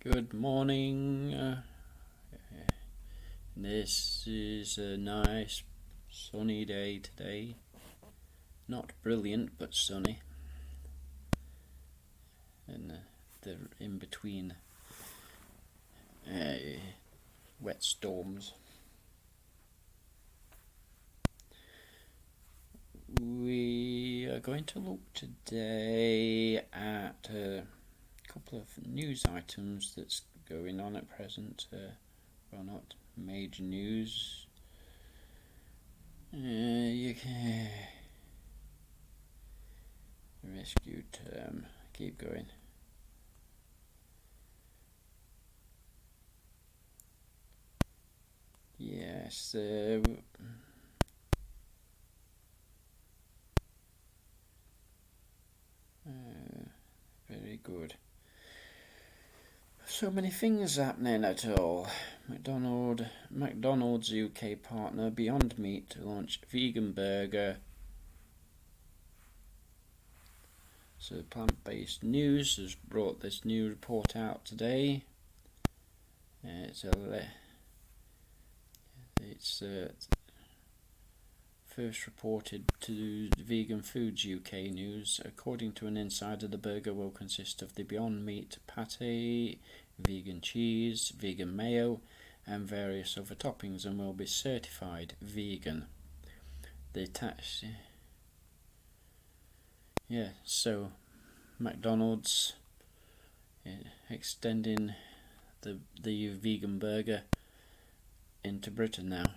Good morning. This is a nice sunny day today. Not brilliant, but sunny. And the in between wet storms. We are going to look today at a couple of news items that's going on at present. Well, not major news. You can rescue term. Keep going. Yes. Very good. So many things happening at all. McDonald's UK partner Beyond Meat to launch vegan burger. So Plant-Based News has brought this new report out today. It's first reported to Vegan Foods UK News. According to an insider, the burger will consist of the Beyond Meat patty, vegan cheese, vegan mayo, and various other toppings, and will be certified vegan. So McDonald's extending the vegan burger into Britain now.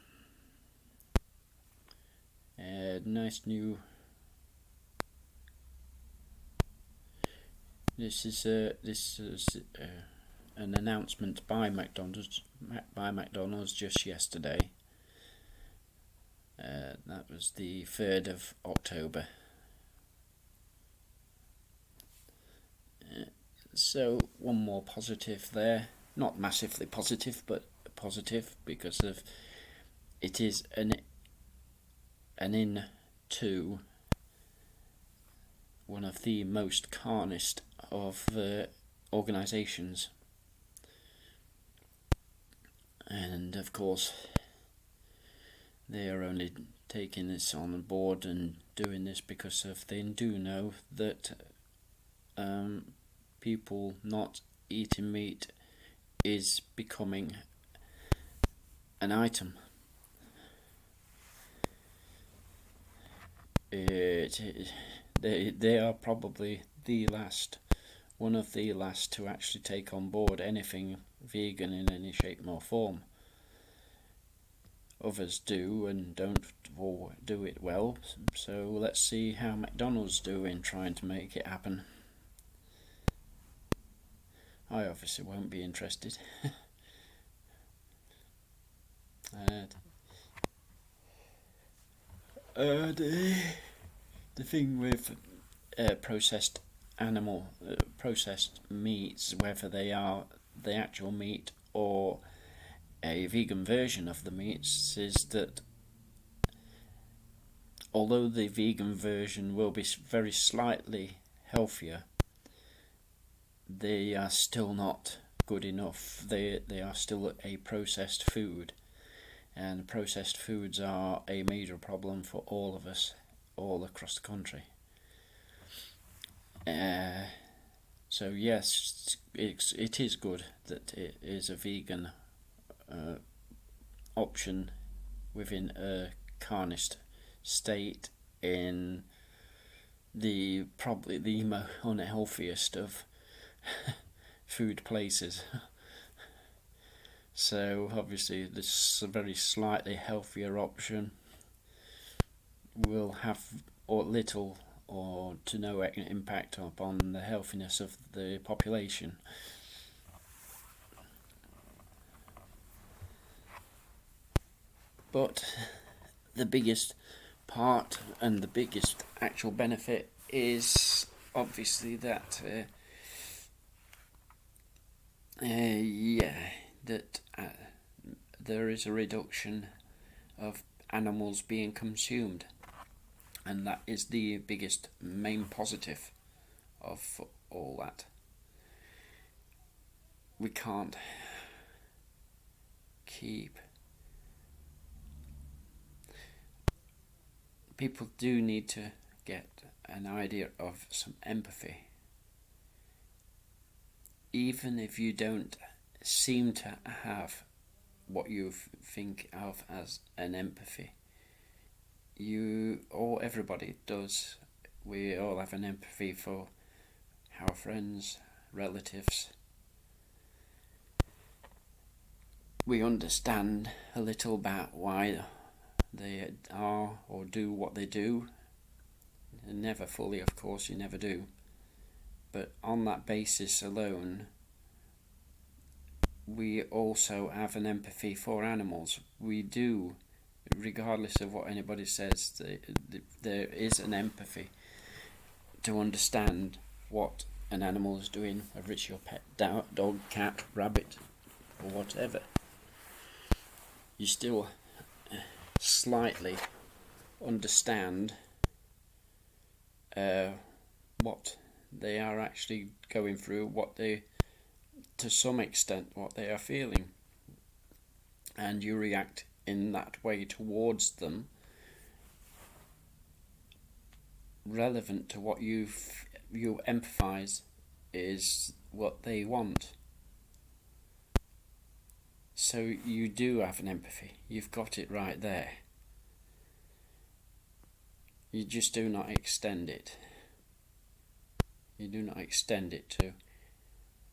Nice new. This is an announcement by McDonald's just yesterday. That was the 3rd of October. So one more positive there, not massively positive, but positive because of it is an into one of the most carnist of organisations, and of course they are only taking this on board and doing this because they do know that people not eating meat is becoming an item. They are probably one of the last to actually take on board anything vegan in any shape or form. Others do and don't do it well, so let's see how McDonald's do in trying to make it happen. I obviously won't be interested. The thing with processed meats, whether they are the actual meat or a vegan version of the meats, is that although the vegan version will be very slightly healthier, they are still not good enough. They are still a processed food, and processed foods are a major problem for all of us, all across the country. So yes, it is good that it is a vegan option within a carnist state in probably the unhealthiest of food places. So obviously this very slightly healthier option will have little or to no impact upon the healthiness of the population. But the biggest part and the biggest actual benefit is obviously that there is a reduction of animals being consumed, and that is the biggest main positive of all that. we can't keep. People do need to get an idea of some empathy. Even if you don't seem to have what you think of as an empathy, everybody does. We all have an empathy for our friends, relatives. We understand a little about why they are or do what they do. And never fully, of course, you never do. But on that basis alone, we also have an empathy for animals. We do, regardless of what anybody says, there is an empathy to understand what an animal is doing, whether it's your pet dog, cat, rabbit, or whatever. You still slightly understand what they are actually going through, to some extent, what they are feeling, and you react in that way towards them, relevant to what you empathize is what they want. So you do have an empathy. You've got it right there. You just do not extend it. You do not extend it to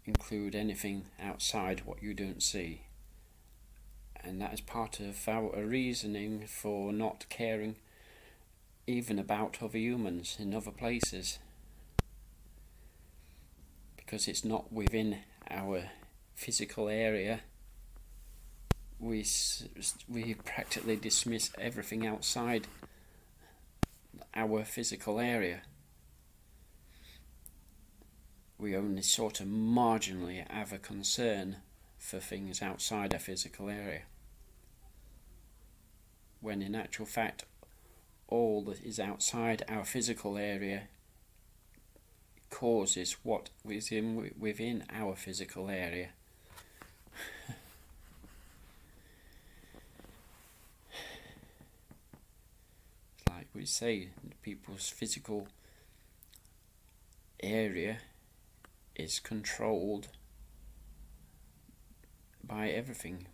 include anything outside what you don't see. And that is part of our reasoning for not caring even about other humans in other places. Because it's not within our physical area. We practically dismiss everything outside our physical area. We only sort of marginally have a concern for things outside our physical area. When in actual fact, all that is outside our physical area causes what is within our physical area. Like we say, people's physical area is controlled by everything,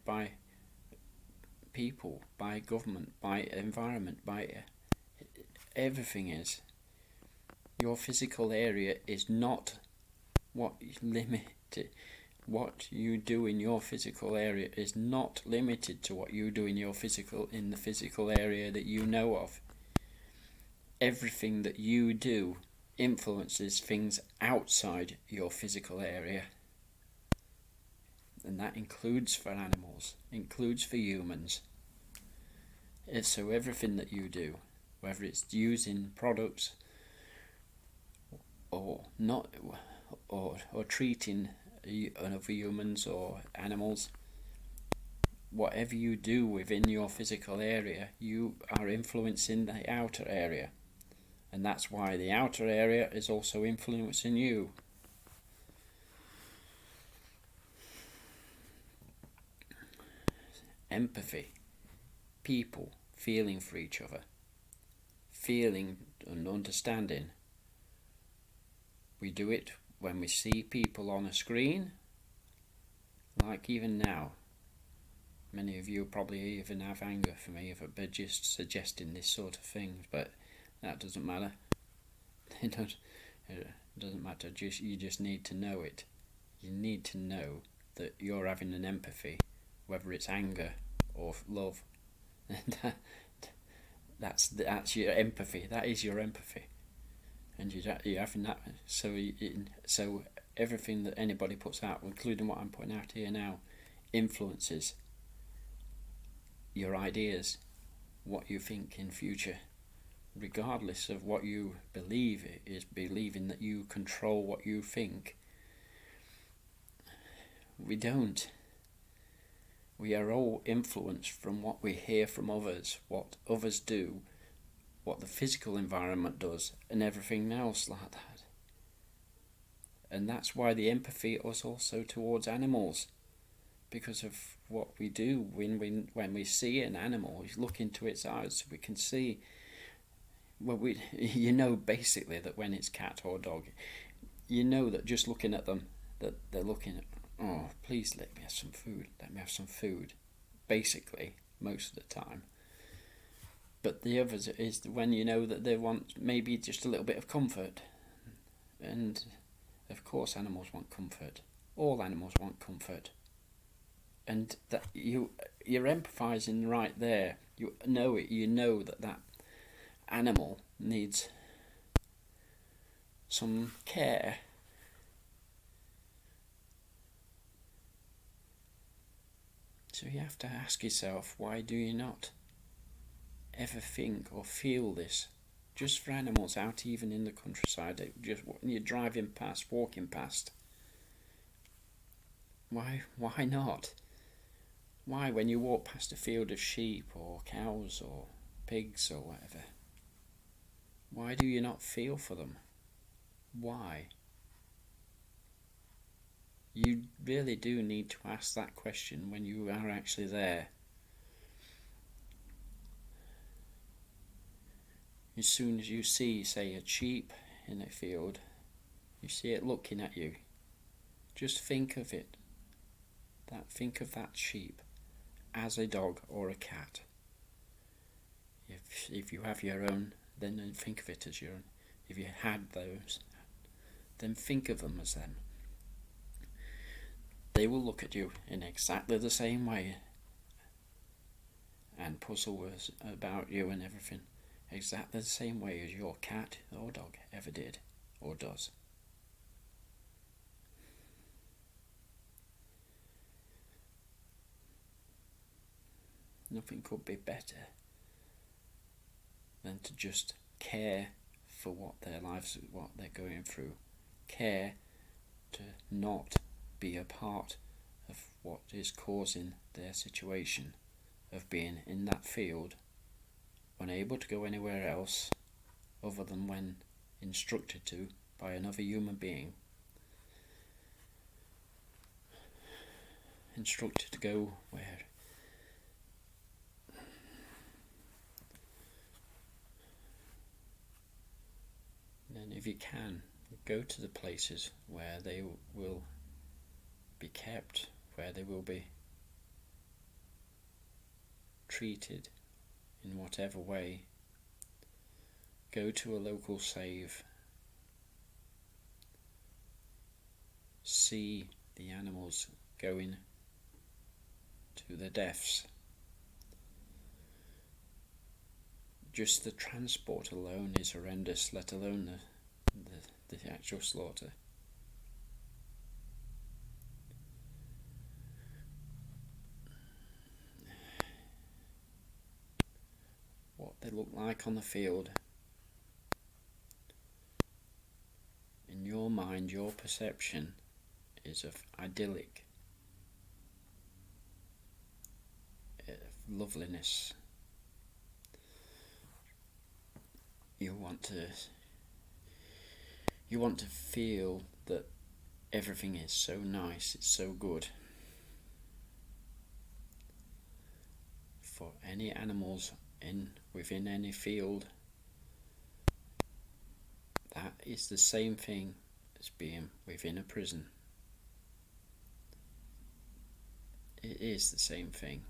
by people, by government, by environment, by everything is. Your physical area is not what you do in your physical area is not limited to what you do in the physical area that you know of. Everything that you do influences things outside your physical area. And that includes for animals, includes for humans. So everything that you do, whether it's using products or not, or treating other humans or animals, whatever you do within your physical area, you are influencing the outer area. And that's why the outer area is also influencing you. Empathy. People feeling for each other. Feeling and understanding. We do it when we see people on a screen. Like even now. Many of you probably even have anger for me for just suggesting this sort of thing, but that doesn't matter. It doesn't matter. You just need to know it. You need to know that you're having an empathy, whether it's anger or love. That's your empathy. That is your empathy, and you're having that. So everything that anybody puts out, including what I'm putting out here now, influences your ideas, what you think in future. Regardless of what you believe, it is believing that you control what you think. We don't. We are all influenced from what we hear from others, what others do, what the physical environment does, and everything else like that. And that's why the empathy is also towards animals, because of what we do when we see an animal. We look into its eyes, so we can see. Well, basically that when it's cat or dog, that just looking at them, that they're looking at, oh, please let me have some food. Let me have some food. Basically, most of the time. But the others is when that they want maybe just a little bit of comfort. And of course animals want comfort. All animals want comfort. And that you're empathizing right there. You know that animal needs some care. So you have to ask yourself, why do you not ever think or feel this? Just for animals out even in the countryside, just when you're driving past, walking past. Why not? Why, when you walk past a field of sheep or cows or pigs or whatever, why do you not feel for them? Why? You really do need to ask that question when you are actually there. As soon as you see, say, a sheep in a field, you see it looking at you, just think of it. Think of that sheep as a dog or a cat. If you have your own, then think of it as your own. If you had those, then think of them as them. They will look at you in exactly the same way and puzzle about you and everything, exactly the same way as your cat or dog ever did or does. Nothing could be better than to just care for what their lives, what they're going through. Care to not be a part of what is causing their situation of being in that field, unable to go anywhere else other than when instructed to by another human being. Instructed to go where. And if you can, go to the places where they will be kept, where they will be treated in whatever way. Go to a local save. See the animals going to their deaths. Just the transport alone is horrendous, let alone the actual slaughter. What they look like on the field. In your mind, your perception is of idyllic, loveliness. You want to feel that everything is so nice, it's so good. For any animals within any field, that is the same thing as being within a prison. It is the same thing.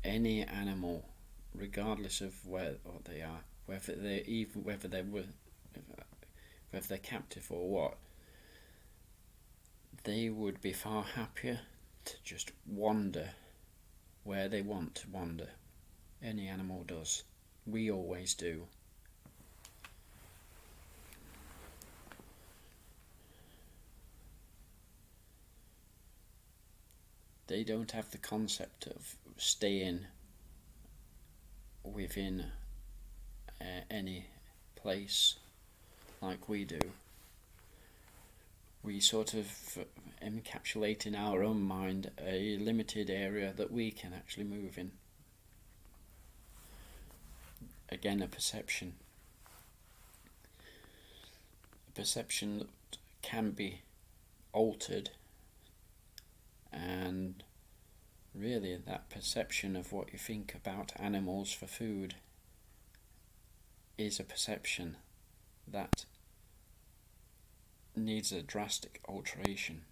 Any animal, regardless of where they are, whether they're captive or what, they would be far happier to just wander where they want to wander. Any animal does. We always do. They don't have the concept of staying within any place like we do. We sort of encapsulate in our own mind a limited area that we can actually move in. Again, a perception that can be altered, and really that perception of what you think about animals for food is a perception that needs a drastic alteration.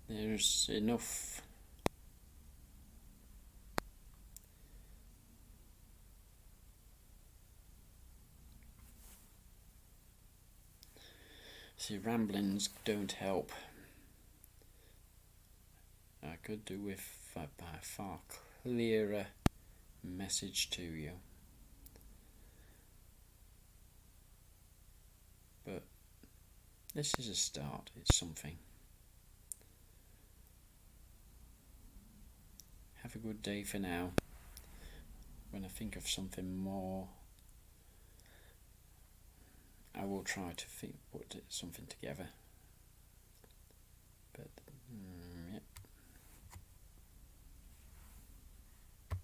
There's enough ramblings don't help. I could do with a far clearer message to you, but this is a start. It's something. Have a good day for now. When I think of something more, I will try to put something together. But